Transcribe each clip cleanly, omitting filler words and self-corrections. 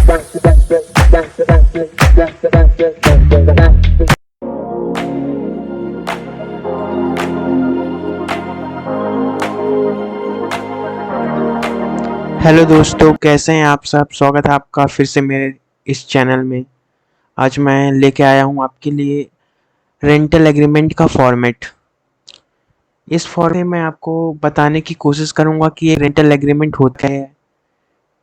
Hello दोस्तों, कैसे हैं आप सब। स्वागत है आपका फिर से मेरे इस चैनल में। आज मैं लेके आया हूँ आपके लिए रेंटल एग्रीमेंट का फॉर्मेट। इस फॉर्मेट में मैं आपको बताने की कोशिश करूँगा कि ये रेंटल एग्रीमेंट होता है,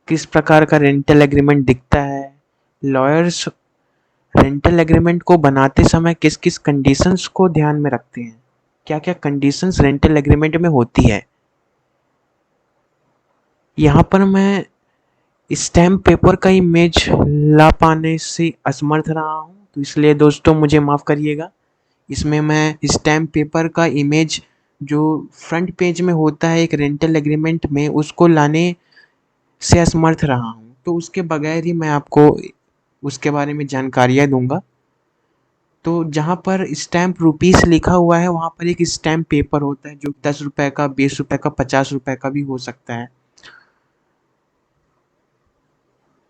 किस प्रकार का रेंटल एग्रीमेंट दिखता है, लॉयर्स रेंटल एग्रीमेंट को बनाते समय किस किस कंडीशंस को ध्यान में रखते हैं, क्या क्या कंडीशंस रेंटल एग्रीमेंट में होती है। यहाँ पर मैं स्टैम्प पेपर का इमेज ला पाने से असमर्थ रहा हूँ, तो इसलिए दोस्तों मुझे माफ़ करिएगा। इसमें मैं स्टैम्प पेपर का इमेज जो फ्रंट पेज में होता है एक रेंटल एग्रीमेंट में, उसको लाने से असमर्थ रहा हूँ, तो उसके बगैर ही मैं आपको उसके बारे में जानकारियाँ दूंगा। तो जहाँ पर स्टैम्प रुपीस लिखा हुआ है वहाँ पर एक स्टैम्प पेपर होता है जो 10 रुपए का, 20 रुपए का, 50 रुपए का भी हो सकता है।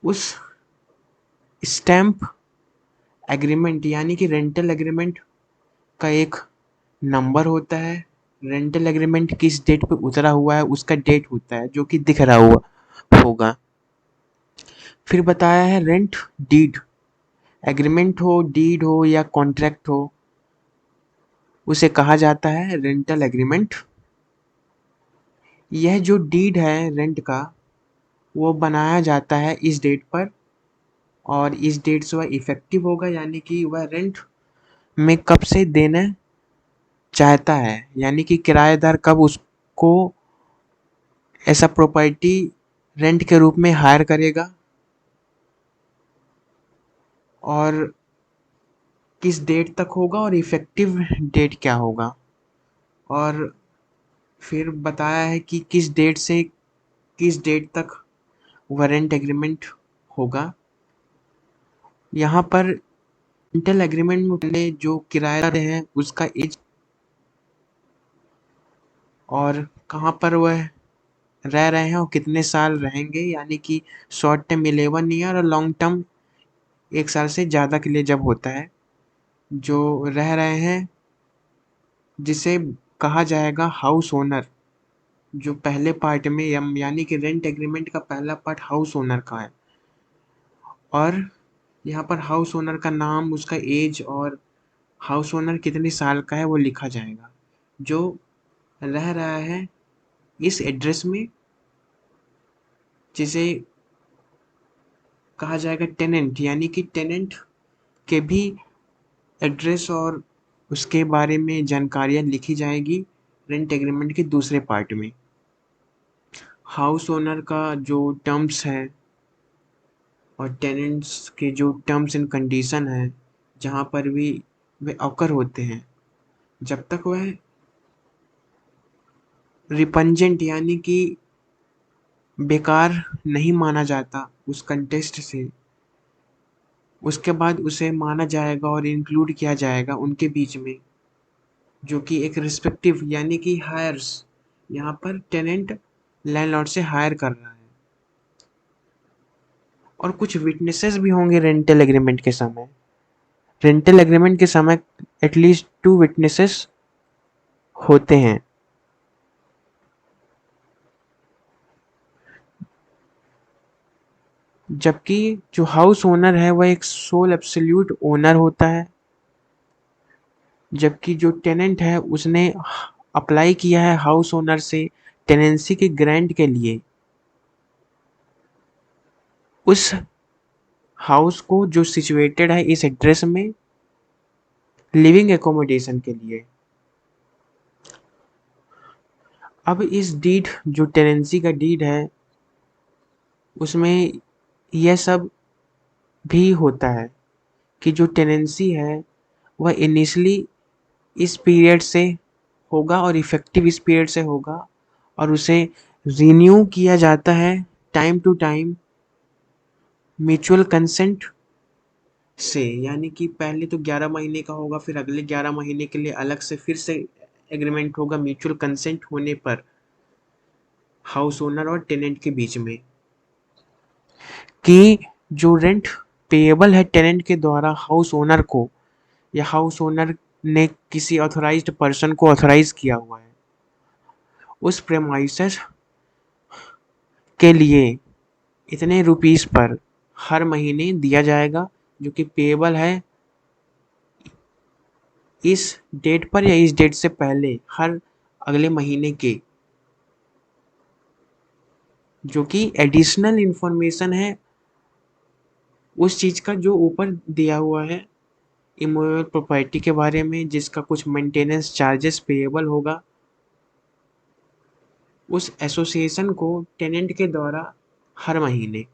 उस स्टैम्प एग्रीमेंट यानी कि रेंटल एग्रीमेंट का एक नंबर होता है। रेंटल एग्रीमेंट किस डेट पे उतरा हुआ है उसका डेट होता है जो कि दिख रहा हुआ होगा। फिर बताया है रेंट डीड। एग्रीमेंट हो, डीड हो या कॉन्ट्रैक्ट हो, उसे कहा जाता है रेंटल एग्रीमेंट। यह जो डीड है रेंट का, वो बनाया जाता है इस डेट पर, और इस डेट से वह इफेक्टिव होगा, यानी कि वह रेंट में कब से देना चाहता है, यानी कि किराएदार कब उसको ऐसा प्रॉपर्टी रेंट के रूप में हायर करेगा और किस डेट तक होगा और इफेक्टिव डेट क्या होगा। और फिर बताया है कि किस डेट से किस डेट तक वारंट एग्रीमेंट होगा। यहाँ पर रेंटल एग्रीमेंट में पहले जो किराएदार हैं उसका एज और कहाँ पर वह रह रहे हैं और कितने साल रहेंगे, यानी कि शॉर्ट टर्म 11 ईयर और लॉन्ग टर्म 1 साल से ज़्यादा के लिए जब होता है जो रह रहे हैं, जिसे कहा जाएगा हाउस ओनर। जो पहले पार्ट में यानी कि रेंट एग्रीमेंट का पहला पार्ट हाउस ओनर का है, और यहाँ पर हाउस ओनर का नाम, उसका एज और हाउस ओनर कितने साल का है वो लिखा जाएगा। जो रह रहा है इस एड्रेस में, जिसे कहा जाएगा टेनेंट, यानी कि टेनेंट के भी एड्रेस और उसके बारे में जानकारियाँ लिखी जाएगी रेंट एग्रीमेंट के दूसरे पार्ट में। हाउस ओनर का जो टर्म्स है और टेनेंट्स के जो टर्म्स एंड कंडीशन है, जहाँ पर भी वे ऑकर होते हैं, जब तक वह रिपंजेंट यानी कि बेकार नहीं माना जाता उस कंटेस्ट से, उसके बाद उसे माना जाएगा और इंक्लूड किया जाएगा उनके बीच में, जो कि एक रिस्पेक्टिव यानी कि हायर्स। यहाँ पर टेनेंट लैंडलॉर्ड से हायर कर रहा है, और कुछ विटनेसेस भी होंगे रेंटल एग्रीमेंट के समय। रेंटल एग्रीमेंट के समय एटलीस्ट 2 विटनेसेस होते हैं। जबकि जो हाउस ओनर है वह एक सोल एब्सोल्यूट ओनर होता है, जबकि जो टेनेंट है उसने अप्लाई किया है हाउस ओनर से टेनेंसी के ग्रांट के लिए, उस हाउस को जो सिचुएटेड है इस एड्रेस में लिविंग एकोमोडेशन के लिए। अब इस डीड जो टेनेंसी का डीड है उसमें यह सब भी होता है कि जो टेनेंसी है वह इनिशियली इस पीरियड से होगा और इफेक्टिव इस पीरियड से होगा, और उसे रिन्यू किया जाता है time to time mutual consent से, यानी कि पहले तो 11 महीने का होगा, फिर अगले 11 महीने के लिए अलग से फिर से एग्रीमेंट होगा म्यूचुअल कंसेंट होने पर हाउस ओनर और टेनेंट के बीच में, कि जो रेंट पेएबल है टेनेंट के द्वारा हाउस ओनर को, या हाउस ओनर ने किसी ऑथराइज्ड पर्सन को ऑथराइज किया हुआ है, उस प्रेमाइसेस के लिए इतने रुपीस पर हर महीने दिया जाएगा, जो कि पेएबल है इस डेट पर या इस डेट से पहले हर अगले महीने के, जो कि एडिशनल इंफॉर्मेशन है उस चीज का जो ऊपर दिया हुआ है इमूवेबल प्रॉपर्टी के बारे में, जिसका कुछ मेंटेनेंस चार्जेस पेएबल होगा उस एसोसिएशन को टेनेंट के द्वारा हर महीने।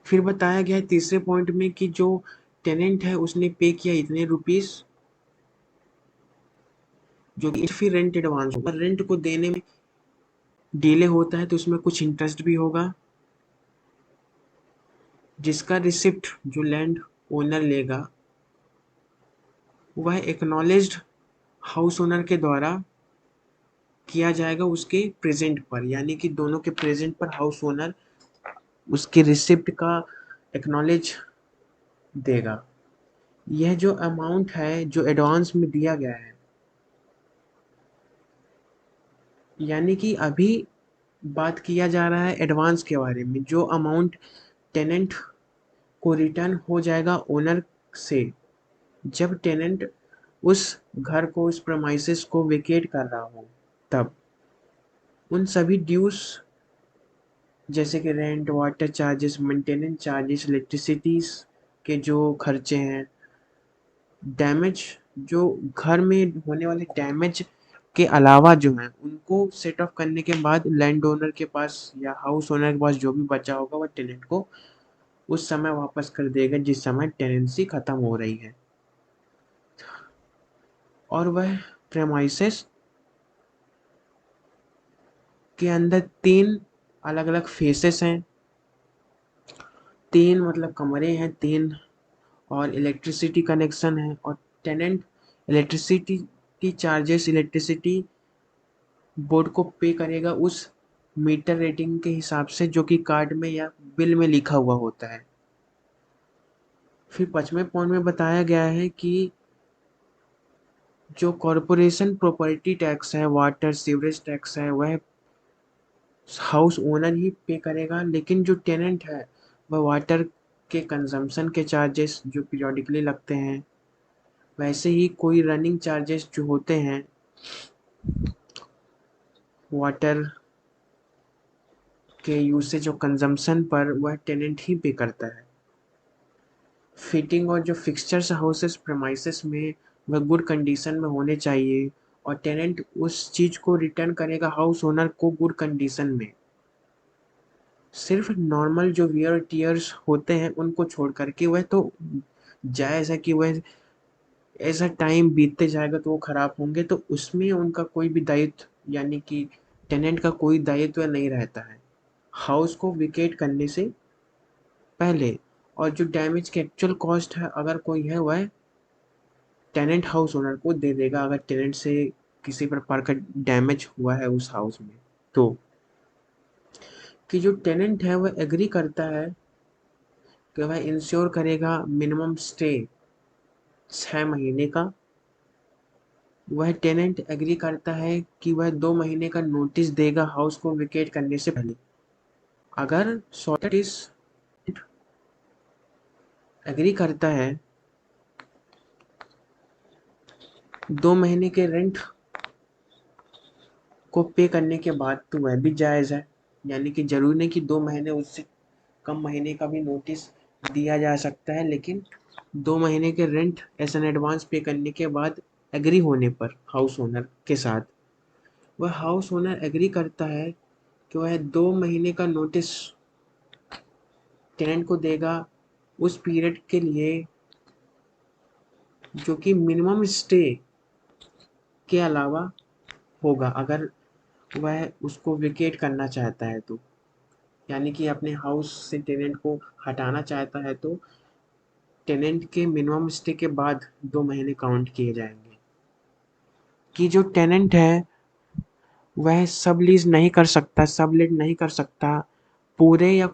फिर बताया गया है तीसरे पॉइंट में कि जो टेनेंट है उसने पे किया इतने रुपीस, जो कि फिर रेंट एडवांस होगा, रेंट को देने में डिले होता है तो उसमें कुछ इंटरेस्ट भी होगा, जिसका रिसिप्ट जो लैंड ओनर लेगा वह एक्नॉलेज्ड हाउस ओनर के द्वारा किया जाएगा उसके प्रेजेंट पर, यानी कि दोनों के प्रेजेंट पर हाउस ओनर उसके रिसिप्ट का एक्नॉलेज देगा। यह जो अमाउंट है जो एडवांस में दिया गया है, यानी कि अभी बात किया जा रहा है एडवांस के बारे में, जो अमाउंट टेनेंट को रिटर्न हो जाएगा ओनर से जब टेनेंट उस घर को, उस प्रमाइसेस को वेकेट कर रहा हो, तब उन सभी ड्यूज जैसे कि rent, water charges, maintenance charges, electricities के जो खर्चे हैं, डैमेज, जो घर में होने वाले डैमेज के अलावा जो है उनको सेट ऑफ करने के बाद लैंड ओनर के पास या हाउस ओनर के पास जो भी बचा होगा वह टेनेंट को उस समय वापस कर देगा जिस समय टेनेंसी खत्म हो रही है। और वह प्रेमाइसेस के अंदर 3 अलग-अलग फेसेस हैं, 3 मतलब कमरे हैं 3, और इलेक्ट्रिसिटी कनेक्शन है, और टेनेंट इलेक्ट्रिसिटी की चार्जेस इलेक्ट्रिसिटी बोर्ड को पे करेगा उस मीटर रेटिंग के हिसाब से जो कि कार्ड में या बिल में लिखा हुआ होता है। फिर 5वें पॉइंट में बताया गया है कि जो कॉरपोरेशन प्रॉपर्टी टैक्स है, वाटर सीवरेज टैक्स है, वह हाउस ओनर ही पे करेगा, लेकिन जो टेनेंट है वह वाटर के कंजम्पशन के चार्जेस जो पीरियोडिकली लगते हैं, वैसे ही कोई रनिंग चार्जेस जो होते हैं वाटर के यूसेज और कंजम्पशन पर, वह टेनेंट ही पे करता है। फिटिंग और जो फिक्सचर्स हाउसेस प्रेमाइसेस में वह गुड कंडीशन में होने चाहिए, और टेनेंट उस चीज को रिटर्न करेगा हाउस ओनर को गुड कंडीशन में। सिर्फ नॉर्मल जो वियर टीयर्स होते हैं उनको छोड़ करके, वह तो जायज़ है कि वह ऐसा टाइम बीतते जाएगा तो वो खराब होंगे, तो उसमें उनका कोई भी दायित्व यानी कि टेनेंट का कोई दायित्व नहीं रहता है हाउस को विकेट करने से पहले। और जो डैमेज की एक्चुअल कॉस्ट है अगर कोई है वह टेनेंट हाउस ओनर को दे देगा, अगर टेनेंट से किसी प्रकार का डैमेज हुआ है उस हाउस में, तो कि जो टेनेंट है वह एग्री करता है कि वह इंश्योर करेगा मिनिमम स्टे 6 महीने का, वह टेनेंट एग्री करता है कि वह 2 महीने का नोटिस देगा हाउस को वेकेट करने से पहले। अगर शॉर्टिस एग्री करता है 2 महीने के रेंट को पे करने के बाद तो वह भी जायज़ है, यानी कि जरूरी नहीं कि 2 महीने, उससे कम महीने का भी नोटिस दिया जा सकता है, लेकिन 2 महीने के रेंट एज एन एडवांस पे करने के बाद एग्री होने पर हाउस ओनर के साथ, वह हाउस ओनर एग्री करता है कि वह 2 महीने का नोटिस टेनेंट को देगा उस पीरियड के लिए जो कि मिनिमम स्टे के अलावा होगा, अगर वह उसको वेकेट करना चाहता है तो, यानी कि अपने हाउस से टेनेंट को हटाना चाहता है तो टेनेंट के मिनिमम स्टे के बाद 2 महीने काउंट किए जाएंगे। कि जो टेनेंट है वह सब लीज नहीं कर सकता, सबलेट नहीं कर सकता पूरे या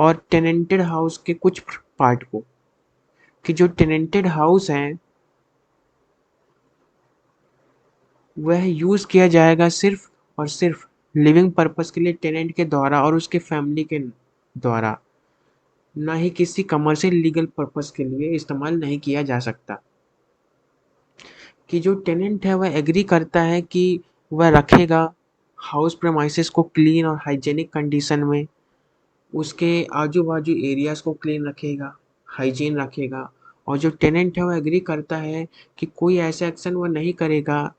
और टेनेंटेड हाउस के कुछ पार्ट को, कि जो टेनेंटेड हाउस हैं वह यूज़ किया जाएगा सिर्फ और सिर्फ लिविंग पर्पस के लिए टेनेंट के द्वारा और उसके फैमिली के द्वारा, ना ही किसी कमर्शियल लीगल पर्पस के लिए इस्तेमाल नहीं किया जा सकता। कि जो टेनेंट है वह एग्री करता है कि वह रखेगा हाउस प्रेमाइसेस को क्लीन और हाइजेनिक कंडीशन में, उसके आजू बाजू एरियाज को क्लीन रखेगा, हाइजीन रखेगा, और जो टेनेंट है वह एग्री करता है कि कोई ऐसा एक्शन वह नहीं करेगा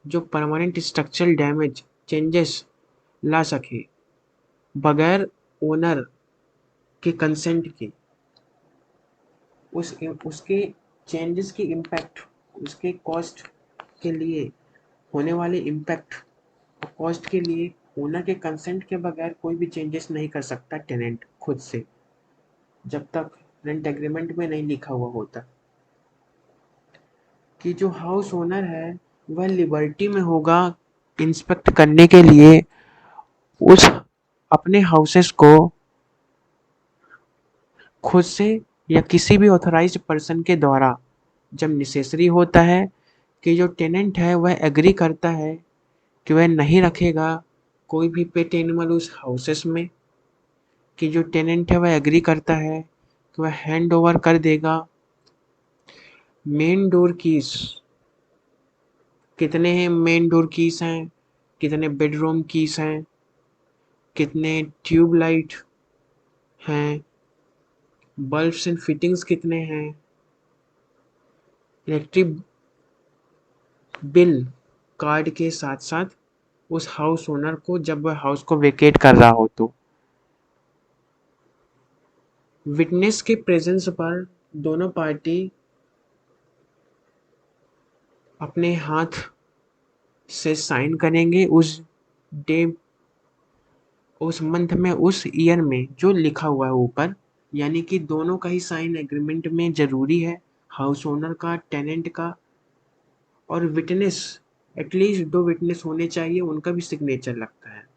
जो परमानेंट स्ट्रक्चरल डैमेज चेंजेस ला सके बगैर ओनर के कंसेंट के। उसके चेंजेस की इम्पैक्ट, उसके कॉस्ट के लिए होने वाले इम्पैक्ट और कॉस्ट के लिए ओनर के कंसेंट के बगैर कोई भी चेंजेस नहीं कर सकता टेनेंट खुद से, जब तक रेंट एग्रीमेंट में नहीं लिखा हुआ होता। कि जो हाउस ओनर है वह लिबर्टी में होगा इंस्पेक्ट करने के लिए उस अपने हाउसेस को खुद से या किसी भी ऑथराइज्ड पर्सन के द्वारा, जब नेसेसरी होता है कि जो टेनेंट है वह एग्री करता है कि वह नहीं रखेगा कोई भी पेट एनिमल उस हाउसेस में, कि जो टेनेंट है वह एग्री करता है कि वह हैंड ओवर कर देगा मेन डोर कीज। कितने हैं मेन डोर कीज हैं, कितने बेडरूम कीज हैं, कितने ट्यूब लाइट हैं, बल्ब्स एंड फिटिंग्स कितने हैं, इलेक्ट्रिक बिल कार्ड के साथ साथ उस हाउस ओनर को जब वह हाउस को वेकेट कर रहा हो तो। विटनेस के प्रेजेंस पर दोनों पार्टी अपने हाथ से साइन करेंगे उस डे, उस मंथ में, उस ईयर में जो लिखा हुआ है ऊपर, यानी कि दोनों का ही साइन एग्रीमेंट में ज़रूरी है, हाउस ओनर का, टेनेंट का, और विटनेस एटलीस्ट 2 विटनेस होने चाहिए, उनका भी सिग्नेचर लगता है।